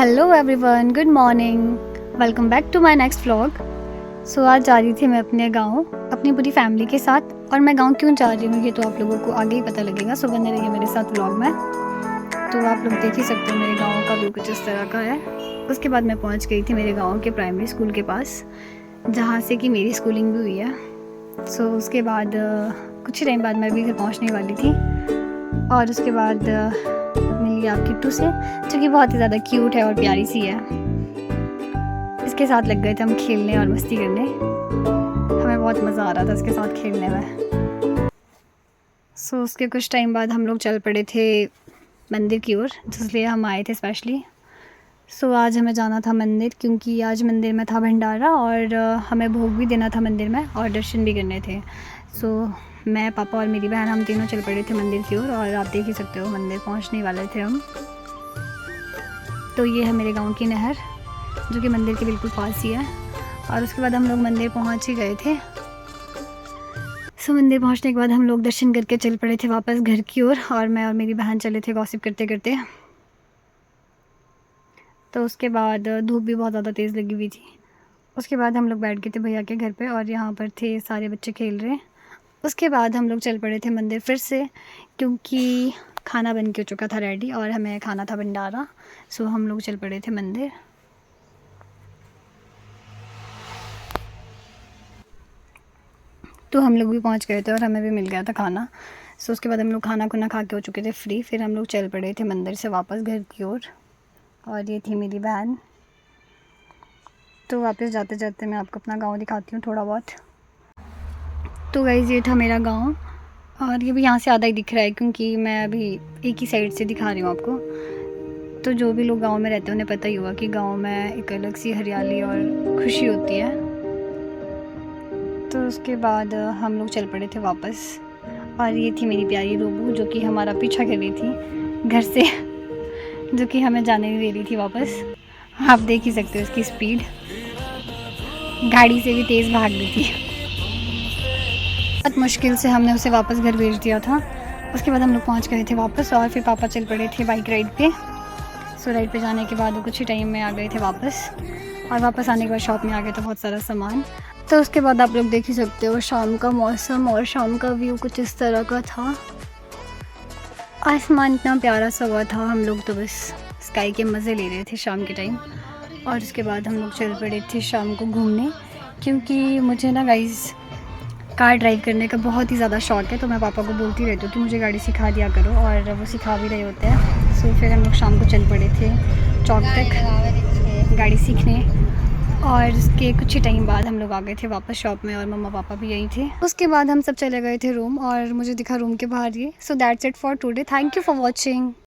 Hello everyone, good morning, welcome back to my next vlog. So आज जा रही थी मैं अपने गांव अपनी पूरी फैमिली के साथ। और मैं गांव क्यों जा रही हूँ ये तो आप लोगों को आगे ही पता लगेगा। सो बने रहिए मेरे साथ व्लॉग में। तो आप लोग देख ही सकते हो मेरे गाँव का व्यू कुछ इस तरह का है। उसके बाद मैं पहुँच गई थी मेरे गाँव के प्राइमरी स्कूल के पास, जहाँ से कि मेरी स्कूलिंग भी हुई है। सो उसके बाद कुछ ही टाइम बाद मैं भी घर पहुँचने वाली थी। और उसके बाद मिली आप किट्टू से, जो कि बहुत ही ज़्यादा क्यूट है और प्यारी सी है। इसके साथ लग गए थे हम खेलने और मस्ती करने। हमें बहुत मज़ा आ रहा था इसके साथ खेलने में। सो उसके कुछ टाइम बाद हम लोग चल पड़े थे मंदिर की ओर, जिसलिए हम आए थे स्पेशली। सो आज हमें जाना था मंदिर, क्योंकि आज मंदिर में था भंडारा और हमें भोग भी देना था मंदिर में और दर्शन भी करने थे। सो मैं, पापा और मेरी बहन, हम तीनों चल पड़े थे मंदिर की ओर। और आप देख ही सकते हो मंदिर पहुंचने वाले थे हम। तो ये है मेरे गांव की नहर, जो कि मंदिर के बिल्कुल पास ही है। और उसके बाद हम लोग मंदिर पहुंच ही गए थे। सो मंदिर पहुंचने के बाद हम लोग दर्शन करके चल पड़े थे वापस घर की ओर। और मैं और मेरी बहन चले थे गॉसिप करते करते। तो उसके बाद धूप भी बहुत ज़्यादा तेज़ लगी हुई थी। उसके बाद हम लोग बैठ गए थे भैया के घर पे, और यहाँ पर थे सारे बच्चे खेल रहे। उसके बाद हम लोग चल पड़े थे मंदिर फिर से, क्योंकि खाना बन के हो चुका था रेडी और हमें खाना था भंडारा। सो हम लोग चल पड़े थे मंदिर। तो हम लोग भी पहुंच गए थे और हमें भी मिल गया था खाना। सो उसके बाद हम लोग खाना खुना खा के हो चुके थे फ्री। फिर हम लोग चल पड़े थे मंदिर से वापस घर की ओर। और ये थी मेरी बहन। तो वापस जाते जाते मैं आपको अपना गाँव दिखाती हूँ थोड़ा बहुत। तो गाइज़ ये था मेरा गांव, और ये भी यहाँ से आधा ही दिख रहा है, क्योंकि मैं अभी एक ही साइड से दिखा रही हूँ आपको। तो जो भी लोग गांव में रहते हैं उन्हें पता ही होगा कि गांव में एक अलग सी हरियाली और खुशी होती है। तो उसके बाद हम लोग चल पड़े थे वापस। और ये थी मेरी प्यारी रोबू, जो कि हमारा पीछा कर रही थी घर से जो कि हमें जाने नहीं दे रही थी वापस। आप देख ही सकते हो उसकी स्पीड, गाड़ी से भी तेज़ भाग रही थी। बहुत मुश्किल से हमने उसे वापस घर भेज दिया था। उसके बाद हम लोग पहुंच गए थे वापस, और फिर पापा चल पड़े थे बाइक राइड पे। सो राइड पे जाने के बाद वो कुछ ही टाइम में आ गए थे वापस। और वापस आने के बाद शॉप में आ गए थे बहुत सारा सामान। तो उसके बाद आप लोग देख ही सकते हो शाम का मौसम और शाम का व्यू कुछ इस तरह का था। आसमान इतना प्यारा सा हुआ था, हम लोग तो बस स्काई के मज़े ले रहे थे शाम के टाइम। और उसके बाद हम लोग चल पड़े थे शाम को घूमने, क्योंकि मुझे ना गाइज़ कार ड्राइव करने का बहुत ही ज़्यादा शौक़ है। तो मैं पापा को बोलती रहती हूँ कि मुझे गाड़ी सिखा दिया करो, और वो सिखा भी रहे होते हैं। सो फिर हम लोग शाम को चल पड़े थे चौक तक गाड़ी सीखने। और उसके कुछ ही टाइम बाद हम लोग आ गए थे वापस शॉप में, और मम्मा पापा भी यहीं थे। उसके बाद हम सब चले गए थे रूम, और मुझे दिखा रूम के बाहर ये। So that's it for today, thank you for watching.